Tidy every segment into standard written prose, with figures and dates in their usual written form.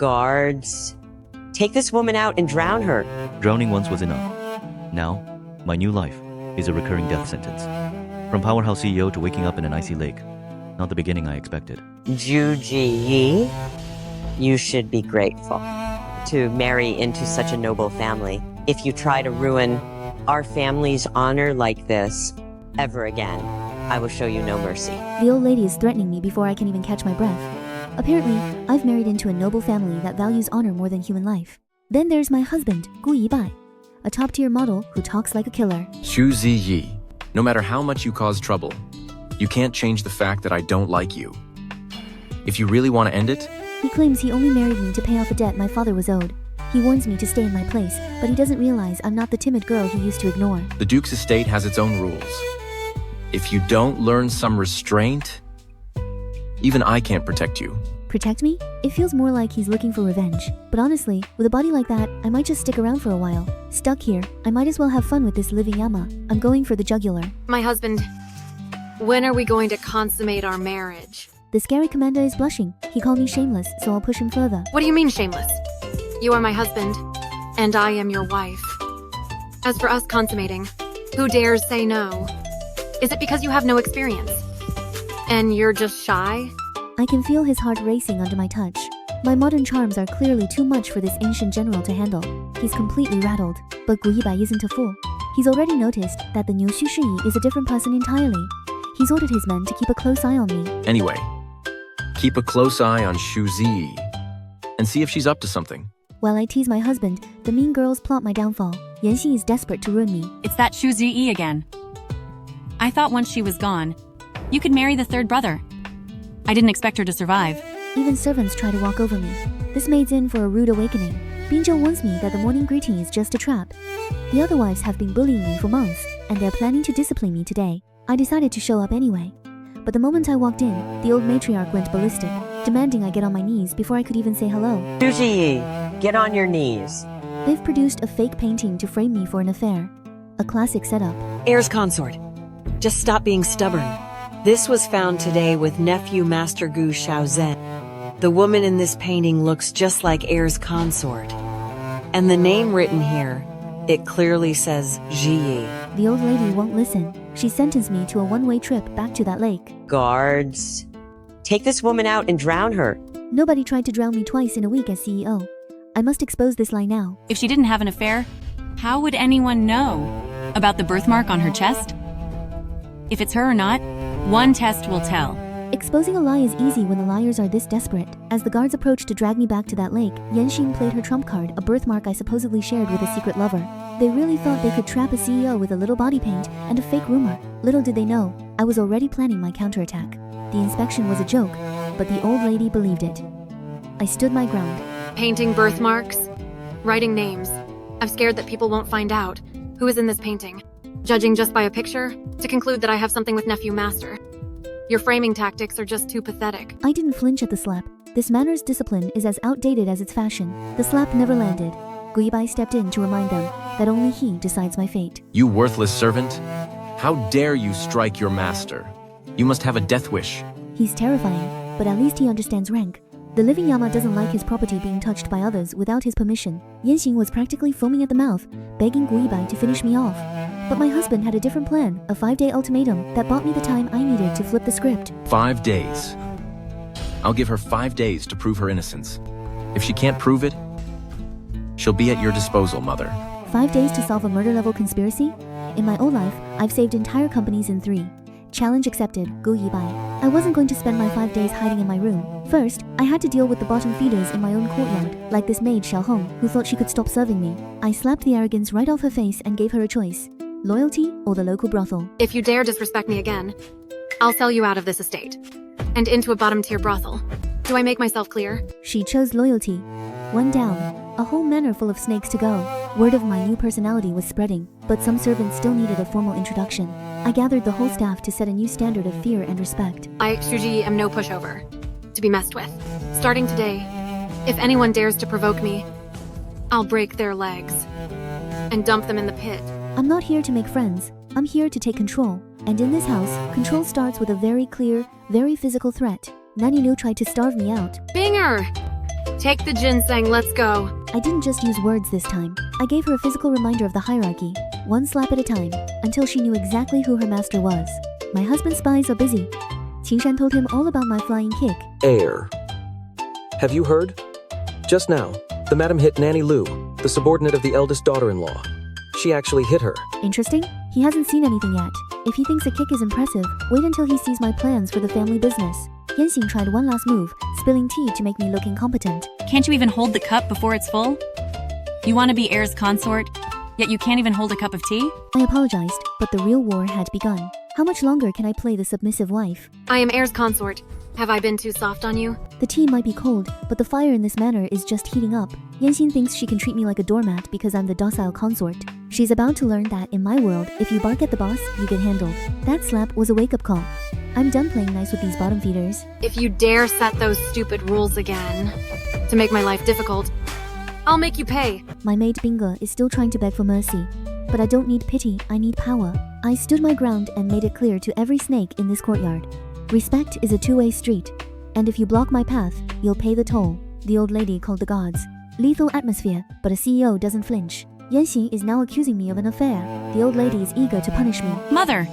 Guards, take this woman out and drown her. Drowning once was enough. Now, my new life is a recurring death sentence. From powerhouse CEO to waking up in an icy lake. Not the beginning I expected. Zhiyi, you should be grateful to marry into such a noble family. If you try to ruin our family's honor like this ever again, I will show you no mercy. The old lady is threatening me before I can even catch my breath. Apparently, I've married into a noble family that values honor more than human life. Then there's my husband, Gu Yibai, a top-tier model who talks like a killer. Zhiyi, no matter how much you cause trouble, you can't change the fact that I don't like you. If you really want to end it, He claims he only married me to pay off a debt my father was owed. He warns me to stay in my place, but he doesn't realize I'm not the timid girl he used to ignore. the Duke's estate has its own rules. If you don't learn some restraint, even I can't protect you. Protect me? It feels more like he's looking for revenge. But honestly, with a body like that, I might just stick around for a while. Stuck here, I might as well have fun with this Living Yama. I'm going for the jugular. My husband, when are we going to consummate our marriage? The scary commander is blushing. He called me shameless, so I'll push him further. What do you mean shameless? You are my husband, and I am your wife. As for us consummating, who dares say no? Is it because you have no experience? And you're just shy? I can feel his heart racing under my touch. My modern charms are clearly too much for this ancient general to handle. He's completely rattled. But Gu Yibai isn't a fool. He's already noticed that the new Zhiyi is a different person entirely. He's ordered his men to keep a close eye on me. Anyway, keep a close eye on Zhiyi and see if she's up to something. While I tease my husband, the mean girls plot my downfall. Yanxi is desperate to ruin me. It's that Zhiyi again. I thought once she was gone, you could marry the third brother. I didn't expect her to survive. Even servants try to walk over me. This maid's in for a rude awakening. BINGE warns me that the morning greeting is just a trap. The other wives have been bullying me for months, and they're planning to discipline me today. I decided to show up anyway. But the moment I walked in, the old matriarch went ballistic, demanding I get on my knees before I could even say hello. Zhiyi, get on your knees. They've produced a fake painting to frame me for an affair. A classic setup. Heir's consort. Just stop being stubborn. This was found today with nephew Master Gu Shaozhen. The woman in this painting looks just like Heir's consort. And the name written here, it clearly says Zhiyi. The old lady won't listen. She sentenced me to a one-way trip back to that lake. Guards, take this woman out and drown her. Nobody tried to drown me twice in a week as CEO. I must expose this lie now. If she didn't have an affair, how would anyone know about the birthmark on her chest? If it's her or not, one test will tell. Exposing a lie is easy when the liars are this desperate. As the guards approached to drag me back to that lake, Yanxi played her trump card, a birthmark I supposedly shared with a secret lover. They really thought they could trap a CEO with a little body paint and a fake rumor. Little did they know, I was already planning my counterattack. The inspection was a joke, but the old lady believed it. I stood my ground. Painting birthmarks? Writing names. I'm scared that people won't find out who is in this painting. Judging just by a picture, to conclude that I have something with Nephew Master. Your framing tactics are just too pathetic. I didn't flinch at the slap. This manners discipline is as outdated as its fashion. The slap never landed. Gu Yibai stepped in to remind them that only he decides my fate. You worthless servant! How dare you strike your master? You must have a death wish. He's terrifying, but at least he understands rank. The Living Yama doesn't like his property being touched by others without his permission. Yanxing was practically foaming at the mouth, begging Gu Yibai to finish me off. But my husband had a different plan, a 5-day ultimatum that bought me the time I needed to flip the script. 5 days. I'll give her 5 days to prove her innocence. If she can't prove it, she'll be at your disposal, mother. 5 days to solve a murder-level conspiracy? In my old life, I've saved entire companies in 3. Challenge accepted, Gu Yibai. I wasn't going to spend my 5 days hiding in my room. First, I had to deal with the bottom feeders in my own courtyard, like this maid Xiaohong, who thought she could stop serving me. I slapped the arrogance right off her face and gave her a choice. Loyalty or the local brothel. If you dare disrespect me again, I'll sell you out of this estate. And into a bottom-tier brothel. Do I make myself clear? She chose loyalty. One down. A whole manor full of snakes to go. Word of my new personality was spreading, but some servants still needed a formal introduction. I gathered the whole staff to set a new standard of fear and respect. I, Zhiyi, am no pushover. To be messed with. Starting today, if anyone dares to provoke me, I'll break their legs. And dump them in the pit. I'm not here to make friends. I'm here to take control. And in this house, control starts with a very clear, very physical threat. Nanny Liu tried to starve me out. Binger! Take the ginseng, let's go. I didn't just use words this time. I gave her a physical reminder of the hierarchy, one slap at a time, until she knew exactly who her master was. My husband's spies are busy. Qingshan told him all about my flying kick. Heir. Have you heard? Just now, the madam hit Nanny Lu, the subordinate of the eldest daughter-in-law. She actually hit her. Interesting? He hasn't seen anything yet. If he thinks a kick is impressive, wait until he sees my plans for the family business. Yanxing tried one last move, spilling tea to make me look incompetent. Can't you even hold the cup before it's full? You want to be heir's consort, yet you can't even hold a cup of tea? I apologized, but the real war had begun. How much longer can I play the submissive wife? I am heir's consort. Have I been too soft on you? The tea might be cold, but the fire in this manor is just heating up. Yanxin thinks she can treat me like a doormat because I'm the docile consort. She's about to learn that in my world, if you bark at the boss, you get handled. That slap was a wake-up call. I'm done playing nice with these bottom feeders. If you dare set those stupid rules again to make my life difficult, I'll make you pay. My maid BINGE is still trying to beg for mercy. But I don't need pity, I need power. I stood my ground and made it clear to every snake in this courtyard. Respect is a two-way street, and if you block my path, you'll pay the toll. The old lady called the gods. Lethal atmosphere, but a CEO doesn't flinch. Yanxi is now accusing me of an affair. The old lady is eager to punish me. Mother!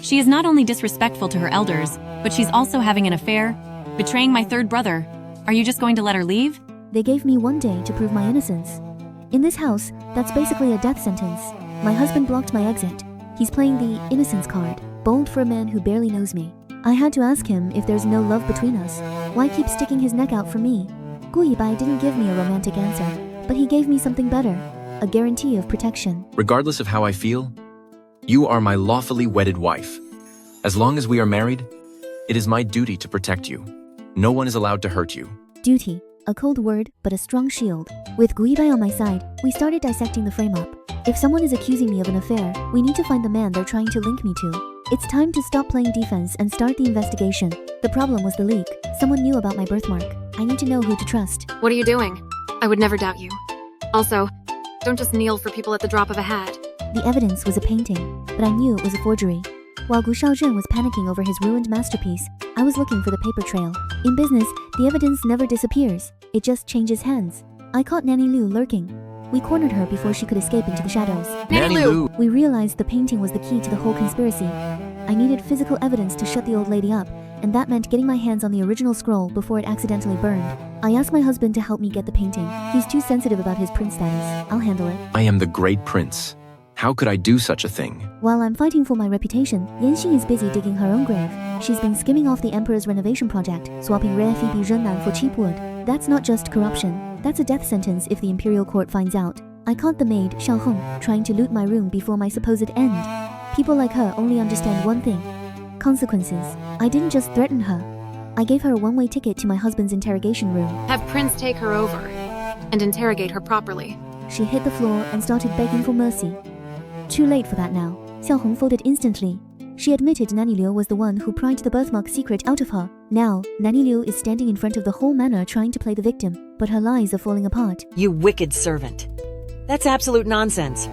She is not only disrespectful to her elders, but she's also having an affair, betraying my third brother. Are you just going to let her leave? They gave me one day to prove my innocence. In this house, that's basically a death sentence. My husband blocked my exit. He's playing the innocence card, bold for a man who barely knows me. I had to ask him if there's no love between us. Why keep sticking his neck out for me? Gu Yibai didn't give me a romantic answer, but he gave me something better, a guarantee of protection. Regardless of how I feel, you are my lawfully wedded wife. As long as we are married, it is my duty to protect you. No one is allowed to hurt you. Duty, a cold word, but a strong shield. With Gu Yibai on my side, we started dissecting the frame-up. If someone is accusing me of an affair, we need to find the man they're trying to link me to. It's time to stop playing defense and start the investigation. The problem was the leak. Someone knew about my birthmark. I need to know who to trust. What are you doing? I would never doubt you. Also, don't just kneel for people at the drop of a hat. The evidence was a painting, but I knew it was a forgery. While Gu Shaozhen was panicking over his ruined masterpiece, I was looking for the paper trail. In business, the evidence never disappears. It just changes hands. I caught Nanny Lu lurking. We cornered her before she could escape into the shadows. Nanny Lu! We realized the painting was the key to the whole conspiracy. I needed physical evidence to shut the old lady up, and that meant getting my hands on the original scroll before it accidentally burned. I asked my husband to help me get the painting. He's too sensitive about his prince status. I'll handle it. I am the great prince. How could I do such a thing? While I'm fighting for my reputation, Yanxi is busy digging her own grave. She's been skimming off the emperor's renovation project, swapping rare Phoebe Zhennan for cheap wood. That's not just corruption. That's a death sentence if the imperial court finds out. I caught the maid, Xiao Hong, trying to loot my room before my supposed end. People like her only understand one thing: consequences. I didn't just threaten her. I gave her a one-way ticket to my husband's interrogation room. Have Prince take her over and interrogate her properly. She hit the floor and started begging for mercy. Too late for that now. Xiao Hong folded instantly. She admitted Nanny Liu was the one who pried the birthmark secret out of her. Now, Nanny Liu is standing in front of the whole manor trying to play the victim, but her lies are falling apart. You wicked servant. That's absolute nonsense.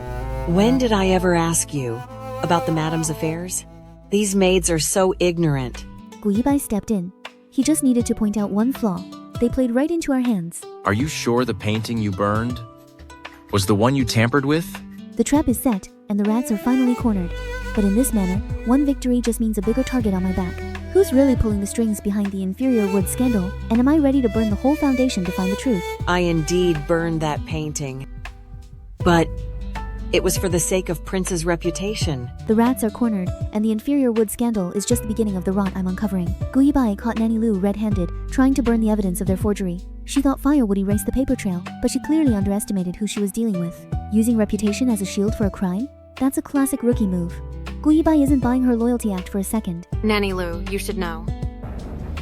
When did I ever ask you about the madam's affairs? These maids are so ignorant. Gu Yibai stepped in. He just needed to point out one flaw. They played right into our hands. Are you sure the painting you burned was the one you tampered with? The trap is set, and the rats are finally cornered. But in this manner, one victory just means a bigger target on my back. Who's really pulling the strings behind the inferior wood scandal? And am I ready to burn the whole foundation to find the truth? I indeed burned that painting. But it was for the sake of Prince's reputation. The rats are cornered, and the inferior wood scandal is just the beginning of the rot I'm uncovering. Gu Yibai caught Nanny Lu red-handed, trying to burn the evidence of their forgery. She thought fire would erase the paper trail, but she clearly underestimated who she was dealing with. Using reputation as a shield for a crime? That's a classic rookie move. Gu Yibai isn't buying her loyalty act for a second. Nanny Lu, you should know.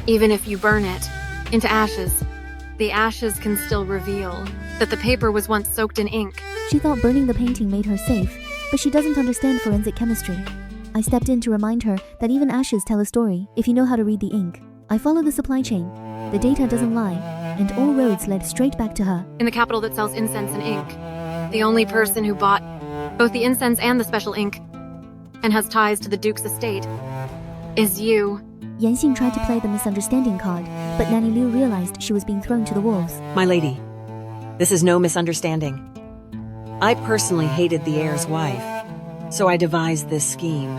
Even if you burn it into ashes, the ashes can still reveal that the paper was once soaked in ink. She thought burning the painting made her safe, but she doesn't understand forensic chemistry. I stepped in to remind her that even ashes tell a story if you know how to read the ink. I follow the supply chain. The data doesn't lie, and all roads led straight back to her. In the capital that sells incense and ink, the only person who bought both the incense and the special ink and has ties to the Duke's estate is you. Yanxing tried to play the misunderstanding card, but Nanny Liu realized she was being thrown to the wolves. My lady, this is no misunderstanding. I personally hated the heir's wife, so I devised this scheme.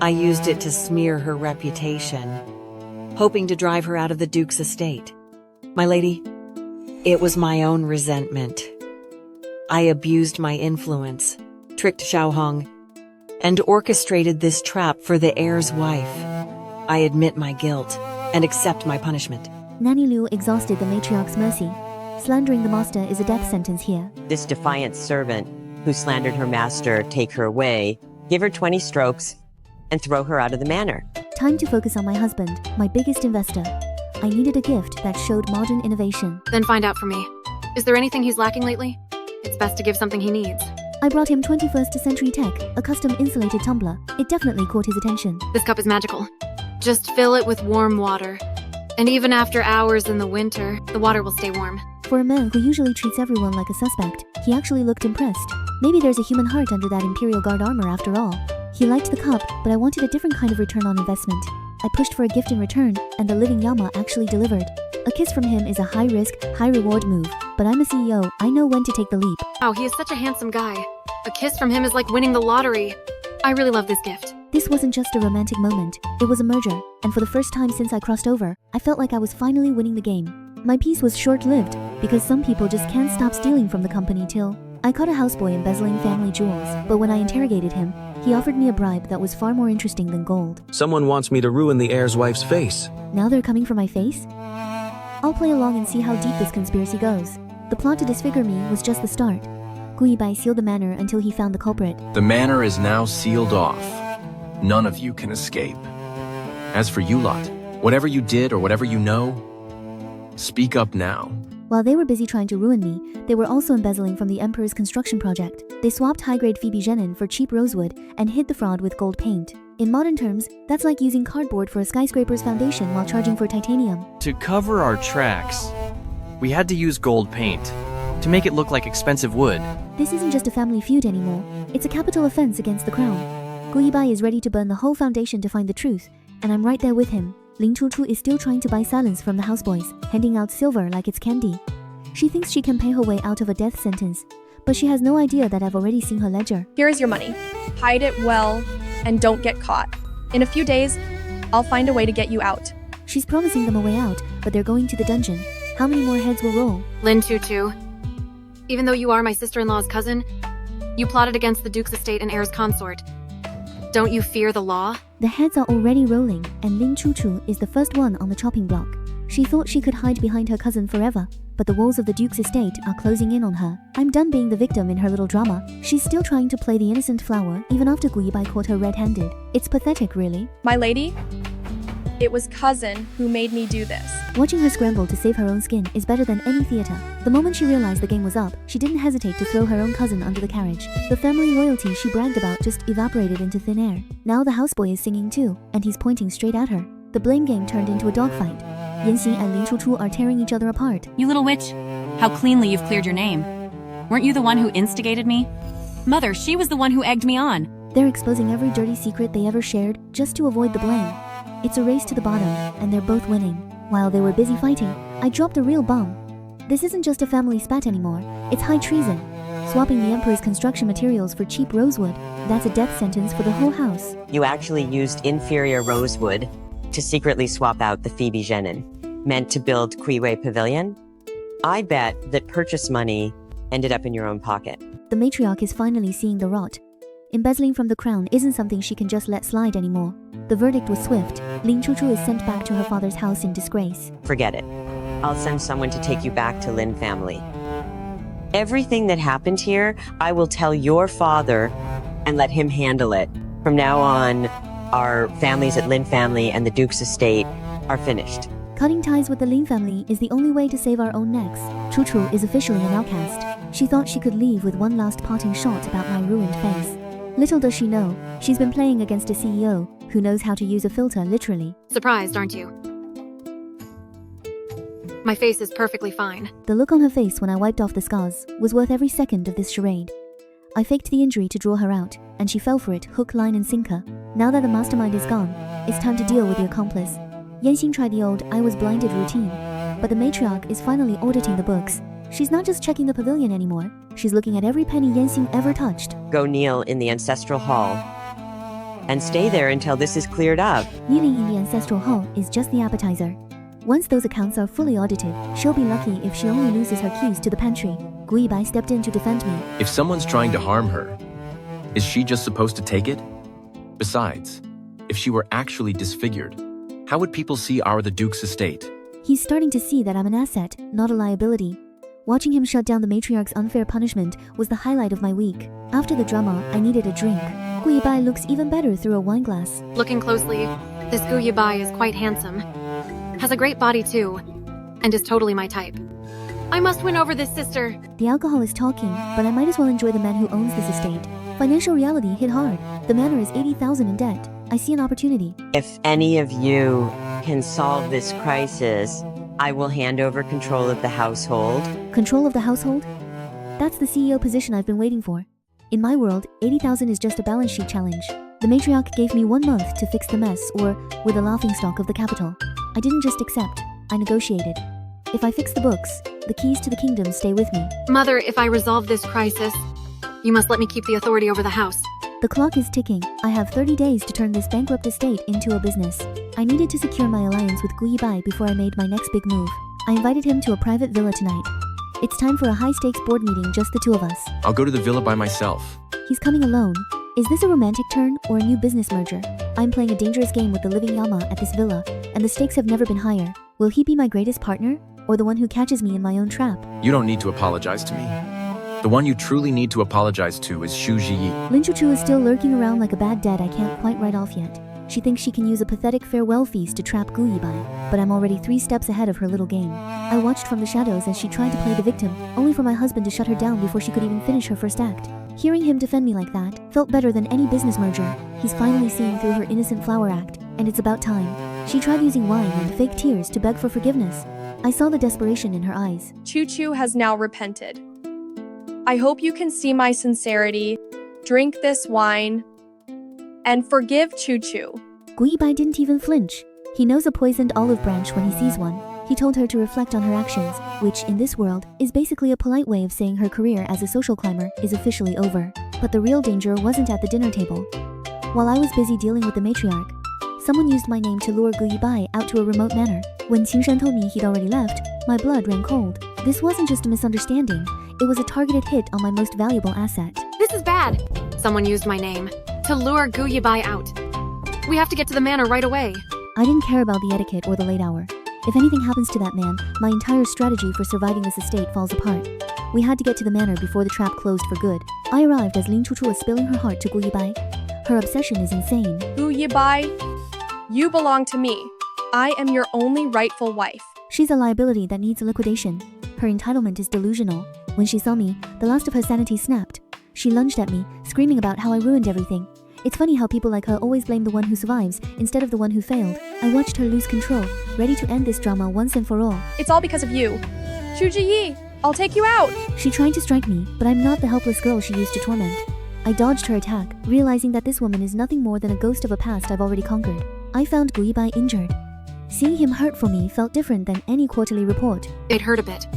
I used it to smear her reputation, hoping to drive her out of the Duke's estate. My lady, it was my own resentment. I abused my influence, tricked Xiaohong, and orchestrated this trap for the heir's wife. I admit my guilt and accept my punishment. Nanny Liu exhausted the matriarch's mercy. Slandering the master is a death sentence here. This defiant servant who slandered her master, take her away, give her 20 strokes, and throw her out of the manor. Time to focus on my husband, my biggest investor. I needed a gift that showed modern innovation. Then find out for me. Is there anything he's lacking lately? It's best to give something he needs. I brought him 21st century tech, a custom insulated tumbler. It definitely caught his attention. This cup is magical. Just fill it with warm water. And even after hours in the winter, the water will stay warm. For a man who usually treats everyone like a suspect, he actually looked impressed. Maybe there's a human heart under that Imperial Guard armor after all. He liked the cup, but I wanted a different kind of return on investment. I pushed for a gift in return, and the Living Yama actually delivered. A kiss from him is a high-risk, high-reward move, but I'm a CEO, I know when to take the leap. Wow, he is such a handsome guy. A kiss from him is like winning the lottery. I really love this gift. This wasn't just a romantic moment, it was a merger, and for the first time since I crossed over, I felt like I was finally winning the game. My peace was short-lived, because some people just can't stop stealing from the company till I caught a houseboy embezzling family jewels, but when I interrogated him, he offered me a bribe that was far more interesting than gold. Someone wants me to ruin the heir's wife's face. Now they're coming for my face? I'll play along and see how deep this conspiracy goes. The plot to disfigure me was just the start. Gu Yibai sealed the manor until he found the culprit. The manor is now sealed off. None of you can escape. As for you lot, whatever you did or whatever you know, speak up now. While they were busy trying to ruin me, they were also embezzling from the Emperor's construction project. They swapped high-grade Phoebe Genin for cheap rosewood and hid the fraud with gold paint. In modern terms, that's like using cardboard for a skyscraper's foundation while charging for titanium. To cover our tracks, we had to use gold paint to make it look like expensive wood. This isn't just a family feud anymore. It's a capital offense against the crown. Gu Yibai is ready to burn the whole foundation to find the truth, and I'm right there with him. Ling Chuchu is still trying to buy silence from the houseboys, handing out silver like it's candy. She thinks she can pay her way out of a death sentence, but she has no idea that I've already seen her ledger. Here is your money. Hide it well, and don't get caught. In a few days, I'll find a way to get you out. She's promising them a way out, but they're going to the dungeon. How many more heads will roll? Lin Tutu, even though you are my sister-in-law's cousin, you plotted against the Duke's estate and heir's consort. Don't you fear the law? The heads are already rolling, and Ling Chuchu is the first one on the chopping block. She thought she could hide behind her cousin forever, but the walls of the Duke's estate are closing in on her. I'm done being the victim in her little drama. She's still trying to play the innocent flower, even after Gu Yibai caught her red-handed. It's pathetic, really. My lady, it was cousin who made me do this. Watching her scramble to save her own skin is better than any theater. The moment she realized the game was up, she didn't hesitate to throw her own cousin under the carriage. The family loyalty she bragged about just evaporated into thin air. Now the houseboy is singing too, and he's pointing straight at her. The blame game turned into a dogfight. Yanxi and Ling Chuchu are tearing each other apart. You little witch, how cleanly you've cleared your name. Weren't you the one who instigated me? Mother, she was the one who egged me on. They're exposing every dirty secret they ever shared just to avoid the blame. It's a race to the bottom, and they're both winning. While they were busy fighting, I dropped a real bomb. This isn't just a family spat anymore, it's high treason. Swapping the Emperor's construction materials for cheap rosewood, that's a death sentence for the whole house. You actually used inferior rosewood to secretly swap out the Phoebe Genin, meant to build Kuiwei Pavilion? I bet that purchase money ended up in your own pocket. The matriarch is finally seeing the rot. Embezzling from the crown isn't something she can just let slide anymore. The verdict was swift. Ling Chuchu is sent back to her father's house in disgrace. Forget it. I'll send someone to take you back to Lin family. Everything that happened here, I will tell your father and let him handle it. From now on, our families at Lin family and the Duke's estate are finished. Cutting ties with the Lin family is the only way to save our own necks. Chuchu is officially an outcast. She thought she could leave with one last parting shot about my ruined face. Little does she know, she's been playing against a CEO who knows how to use a filter literally. Surprised, aren't you? My face is perfectly fine. The look on her face when I wiped off the scars was worth every second of this charade. I faked the injury to draw her out, and she fell for it hook, line, and sinker. Now that the mastermind is gone, it's time to deal with the accomplice. Yanxing tried the old "I was blinded" routine, but the matriarch is finally auditing the books. She's not just checking the pavilion anymore, she's looking at every penny Yanxing ever touched. Go kneel in the ancestral hall and stay there until this is cleared up. Kneeling in the ancestral hall is just the appetizer. Once those accounts are fully audited, she'll be lucky if she only loses her keys to the pantry. Gu Yibai stepped in to defend me. If someone's trying to harm her, is she just supposed to take it? Besides, if she were actually disfigured, how would people see the Duke's estate? He's starting to see that I'm an asset, not a liability. Watching him shut down the matriarch's unfair punishment was the highlight of my week. After the drama, I needed a drink. Gu Yibai looks even better through a wine glass. Looking closely, this Gu Yibai is quite handsome. Has a great body too, and is totally my type. I must win over this sister. The alcohol is talking, but I might as well enjoy the man who owns this estate. Financial reality hit hard. The manor is 80,000 in debt. I see an opportunity. If any of you can solve this crisis, I will hand over control of the household. Control of the household? That's the CEO position I've been waiting for. In my world, 80,000 is just a balance sheet challenge. The matriarch gave me 1 month to fix the mess, or with a laughingstock of the capital. I didn't just accept, I negotiated. If I fix the books, the keys to the kingdom stay with me. Mother, if I resolve this crisis, you must let me keep the authority over the house. The clock is ticking. I have 30 days to turn this bankrupt estate into a business. I needed to secure my alliance with Gu Yibai before I made my next big move. I invited him to a private villa tonight. It's time for a high-stakes board meeting, just the two of us. I'll go to the villa by myself. He's coming alone. Is this a romantic turn or a new business merger? I'm playing a dangerous game with the Living Yama at this villa, and the stakes have never been higher. Will he be my greatest partner, or the one who catches me in my own trap? You don't need to apologize to me. The one you truly need to apologize to is Zhiyi. Lin Chuchu is still lurking around like a bad debt I can't quite write off yet. She thinks she can use a pathetic farewell feast to trap Gu Yibai, but I'm already 3 steps ahead of her little game. I watched from the shadows as she tried to play the victim, only for my husband to shut her down before she could even finish her first act. Hearing him defend me like that felt better than any business merger. He's finally seeing through her innocent flower act, and it's about time. She tried using wine and fake tears to beg for forgiveness. I saw the desperation in her eyes. Chuchu has now repented. I hope you can see my sincerity, drink this wine, and forgive Chuchu. Gu Yibai didn't even flinch. He knows a poisoned olive branch when he sees one. He told her to reflect on her actions, which, in this world, is basically a polite way of saying her career as a social climber is officially over. But the real danger wasn't at the dinner table. While I was busy dealing with the matriarch, someone used my name to lure Gu Yibai out to a remote manor. When Qingshan told me he'd already left, my blood ran cold. This wasn't just a misunderstanding. It was a targeted hit on my most valuable asset. This is bad. Someone used my name to lure Gu Yibai out. We have to get to the manor right away. I didn't care about the etiquette or the late hour. If anything happens to that man, my entire strategy for surviving this estate falls apart. We had to get to the manor before the trap closed for good. I arrived as Lin Chuchu was spilling her heart to Gu Yibai. Her obsession is insane. Gu Yibai, you belong to me. I am your only rightful wife. She's a liability that needs liquidation. Her entitlement is delusional. When she saw me, the last of her sanity snapped. She lunged at me, screaming about how I ruined everything. It's funny how people like her always blame the one who survives instead of the one who failed. I watched her lose control, ready to end this drama once and for all. It's all because of you. Zhiyi, I'll take you out. She tried to strike me, but I'm not the helpless girl she used to torment. I dodged her attack, realizing that this woman is nothing more than a ghost of a past I've already conquered. I found Gu Yibai injured. Seeing him hurt for me felt different than any quarterly report. It hurt a bit.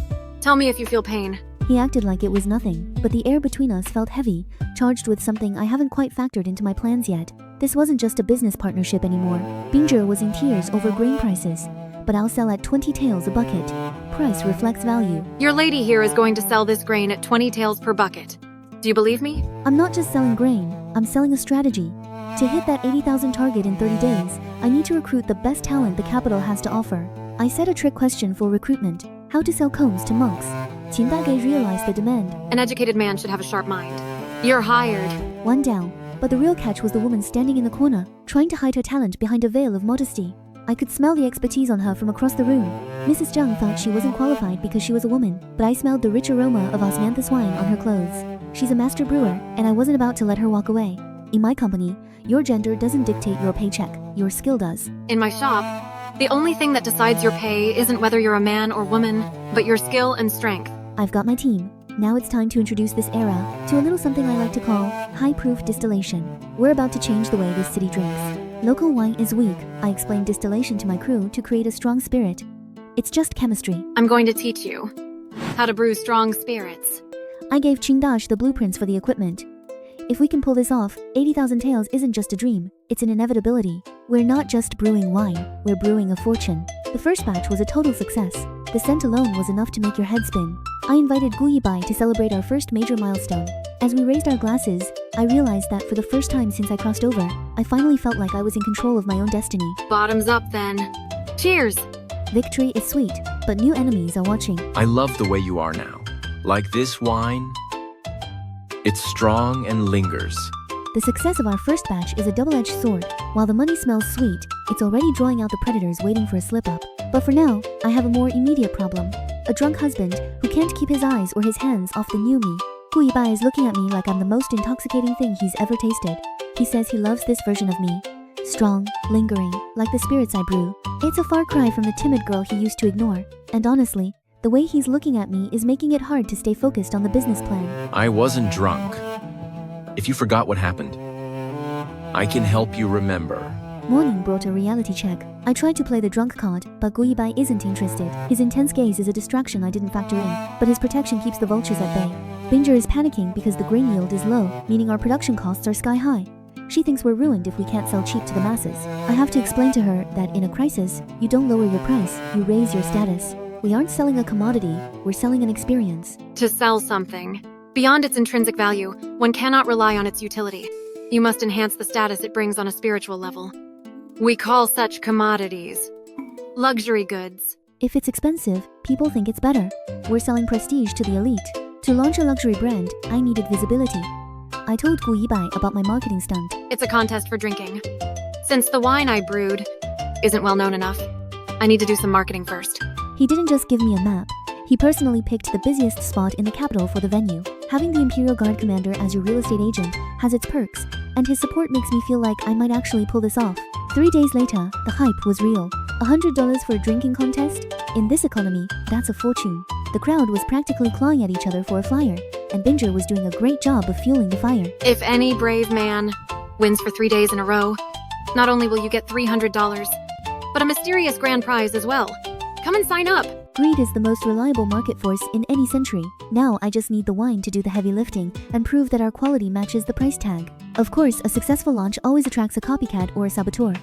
Tell me if you feel pain. He acted like it was nothing, but the air between us felt heavy, charged with something I haven't quite factored into my plans yet. This wasn't just a business partnership anymore. BINGE was in tears over grain prices, but I'll sell at 20 taels a bucket. Price reflects value. Your lady here is going to sell this grain at 20 taels per bucket. Do you believe me? I'm not just selling grain, I'm selling a strategy. To hit that 80,000 target in 30 days, I need to recruit the best talent the capital has to offer. I set a trick question for recruitment: how to sell combs to monks. Qin Dage realized the demand. An educated man should have a sharp mind. You're hired. One down, but the real catch was the woman standing in the corner, trying to hide her talent behind a veil of modesty. I could smell the expertise on her from across the room. Mrs. Zhang thought she wasn't qualified because she was a woman, but I smelled the rich aroma of osmanthus wine on her clothes. She's a master brewer, and I wasn't about to let her walk away. In my company, your gender doesn't dictate your paycheck, your skill does. In my shop, the only thing that decides your pay isn't whether you're a man or woman, but your skill and strength. I've got my team. Now it's time to introduce this era to a little something I like to call high-proof distillation. We're about to change the way this city drinks. Local wine is weak. I explained distillation to my crew to create a strong spirit. It's just chemistry. I'm going to teach you how to brew strong spirits. I gave Qingdash the blueprints for the equipment. If we can pull this off, 80,000 taels isn't just a dream, it's an inevitability. We're not just brewing wine, we're brewing a fortune. The first batch was a total success. The scent alone was enough to make your head spin. I invited Gu Yibai to celebrate our first major milestone. As we raised our glasses, I realized that for the first time since I crossed over, I finally felt like I was in control of my own destiny. Bottoms up then. Cheers! Victory is sweet, but new enemies are watching. I love the way you are now. Like this wine, it's strong and lingers. The success of our first batch is a double-edged sword. While the money smells sweet, it's already drawing out the predators waiting for a slip-up. But for now, I have a more immediate problem. A drunk husband who can't keep his eyes or his hands off the new me. Gu Yibai is looking at me like I'm the most intoxicating thing he's ever tasted. He says he loves this version of me. Strong, lingering, like the spirits I brew. It's a far cry from the timid girl he used to ignore. And honestly, the way he's looking at me is making it hard to stay focused on the business plan. I wasn't drunk. If you forgot what happened, I can help you remember. Morning brought a reality check. I tried to play the drunk card, but Gu Yibai isn't interested. His intense gaze is a distraction I didn't factor in, but his protection keeps the vultures at bay. BINGE is panicking because the grain yield is low, meaning our production costs are sky high. She thinks we're ruined if we can't sell cheap to the masses. I have to explain to her that in a crisis, you don't lower your price, you raise your status. We aren't selling a commodity, we're selling an experience. To sell something, beyond its intrinsic value, one cannot rely on its utility. You must enhance the status it brings on a spiritual level. We call such commodities luxury goods. If it's expensive, people think it's better. We're selling prestige to the elite. To launch a luxury brand, I needed visibility. I told Gu Yibai about my marketing stunt. It's a contest for drinking. Since the wine I brewed isn't well known enough, I need to do some marketing first. He didn't just give me a map. He personally picked the busiest spot in the capital for the venue. Having the Imperial Guard commander as your real estate agent has its perks, and his support makes me feel like I might actually pull this off. 3 days later, the hype was real. $100 for a drinking contest? In this economy, that's a fortune. The crowd was practically clawing at each other for a flyer, and BINGE was doing a great job of fueling the fire. If any brave man wins for 3 days in a row, not only will you get $300, but a mysterious grand prize as well. Come and sign up. Greed is the most reliable market force in any century. Now I just need the wine to do the heavy lifting and prove that our quality matches the price tag. Of course, a successful launch always attracts a copycat or a saboteur.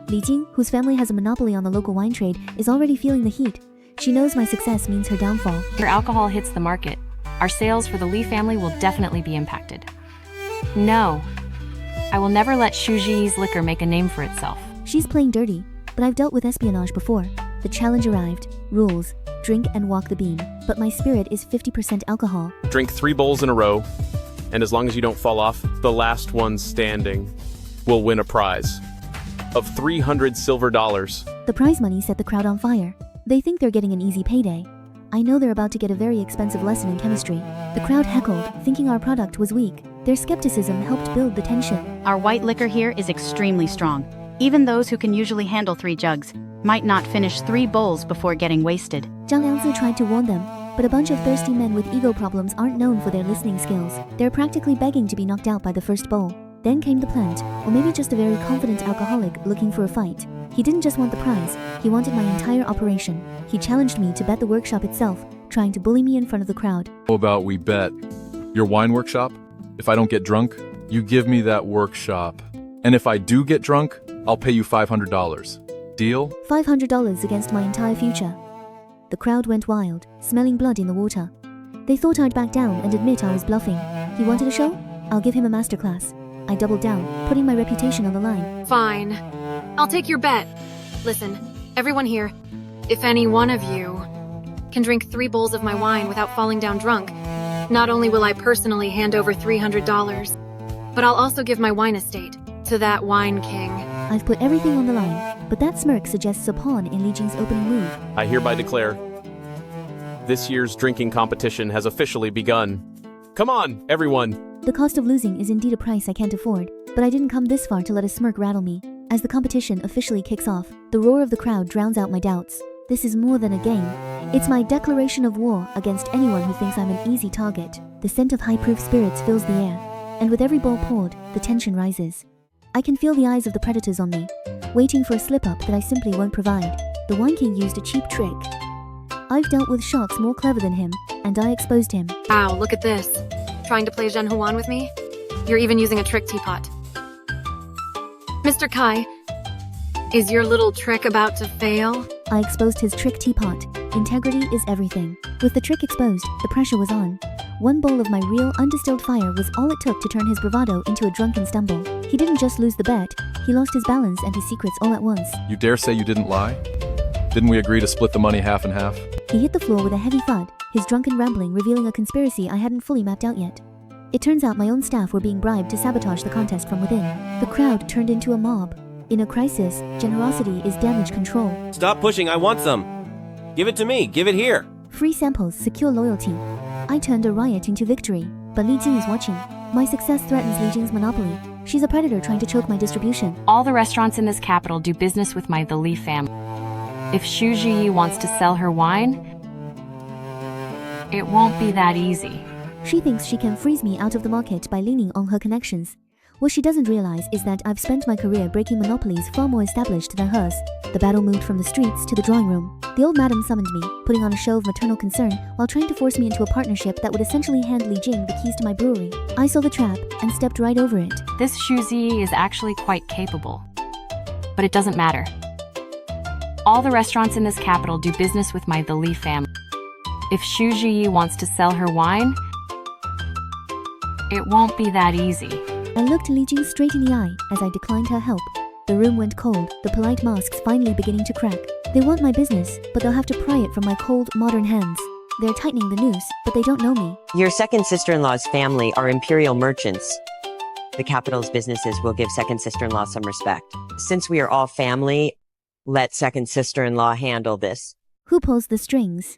Li Jing, whose family has a monopoly on the local wine trade, is already feeling the heat. She knows my success means her downfall. Your alcohol hits the market. Our sales for the Li family will definitely be impacted. No, I will never let Zhiyi's liquor make a name for itself. She's playing dirty, but I've dealt with espionage before. The challenge arrived. Rules: drink and walk the beam. But my spirit is 50% alcohol. Drink 3 bowls in a row, and as long as you don't fall off, the last one standing will win a prize of 300 silver dollars. The prize money set the crowd on fire. They think they're getting an easy payday. I know they're about to get a very expensive lesson in chemistry. The crowd heckled, thinking our product was weak. Their skepticism helped build the tension. Our white liquor here is extremely strong. Even those who can usually handle 3 jugs might not finish 3 bowls before getting wasted. Zhang Liangzi tried to warn them, but a bunch of thirsty men with ego problems aren't known for their listening skills. They're practically begging to be knocked out by the first bowl. Then came the plant, or maybe just a very confident alcoholic looking for a fight. He didn't just want the prize, he wanted my entire operation. He challenged me to bet the workshop itself, trying to bully me in front of the crowd. How about we bet your wine workshop? If I don't get drunk, you give me that workshop. And if I do get drunk, I'll pay you $500. Deal? $500 against my entire future. The crowd went wild, smelling blood in the water. They thought I'd back down and admit I was bluffing. He wanted a show? I'll give him a masterclass. I doubled down, putting my reputation on the line. Fine. I'll take your bet. Listen, everyone here, if any one of you can drink 3 bowls of my wine without falling down drunk, not only will I personally hand over $300, but I'll also give my wine estate to that wine king. I've put everything on the line, but that smirk suggests a pawn in Li Jing's opening move. I hereby declare this year's drinking competition has officially begun. Come on, everyone! The cost of losing is indeed a price I can't afford, but I didn't come this far to let a smirk rattle me. As the competition officially kicks off, the roar of the crowd drowns out my doubts. This is more than a game. It's my declaration of war against anyone who thinks I'm an easy target. The scent of high-proof spirits fills the air, and with every bowl poured, the tension rises. I can feel the eyes of the predators on me, waiting for a slip-up that I simply won't provide. The Wine King used a cheap trick. I've dealt with sharks more clever than him, and I exposed him. Wow, look at this. Trying to play Zhen Huan with me? You're even using a trick teapot. Mr. Kai, is your little trick about to fail? I exposed his trick teapot. Integrity is everything. With the trick exposed, the pressure was on. One bowl of my real undistilled fire was all it took to turn his bravado into a drunken stumble. He didn't just lose the bet, he lost his balance and his secrets all at once. You dare say you didn't lie? Didn't we agree to split the money half and half? He hit the floor with a heavy thud, his drunken rambling revealing a conspiracy I hadn't fully mapped out yet. It turns out my own staff were being bribed to sabotage the contest from within. The crowd turned into a mob. In a crisis, generosity is damage control. Stop pushing, I want some. Give it to me, give it here. Free samples secure loyalty. I turned a riot into victory, but Li Jing is watching. My success threatens Li Jing's monopoly. She's a predator trying to choke my distribution. All the restaurants in this capital do business with the Li family. If Zhiyi wants to sell her wine, it won't be that easy. She thinks she can freeze me out of the market by leaning on her connections. What she doesn't realize is that I've spent my career breaking monopolies far more established than hers. The battle moved from the streets to the drawing room. The old madam summoned me, putting on a show of maternal concern while trying to force me into a partnership that would essentially hand Li Jing the keys to my brewery. I saw the trap and stepped right over it. This Zhiyi is actually quite capable. But it doesn't matter. All the restaurants in this capital do business with the Li family. If Zhiyi wants to sell her wine, it won't be that easy. I looked Li Jing straight in the eye as I declined her help. The room went cold, the polite masks finally beginning to crack. They want my business, but they'll have to pry it from my cold, modern hands. They're tightening the noose, but they don't know me. Your second sister-in-law's family are imperial merchants. The capital's businesses will give second sister-in-law some respect. Since we are all family, let second sister-in-law handle this. Who pulls the strings?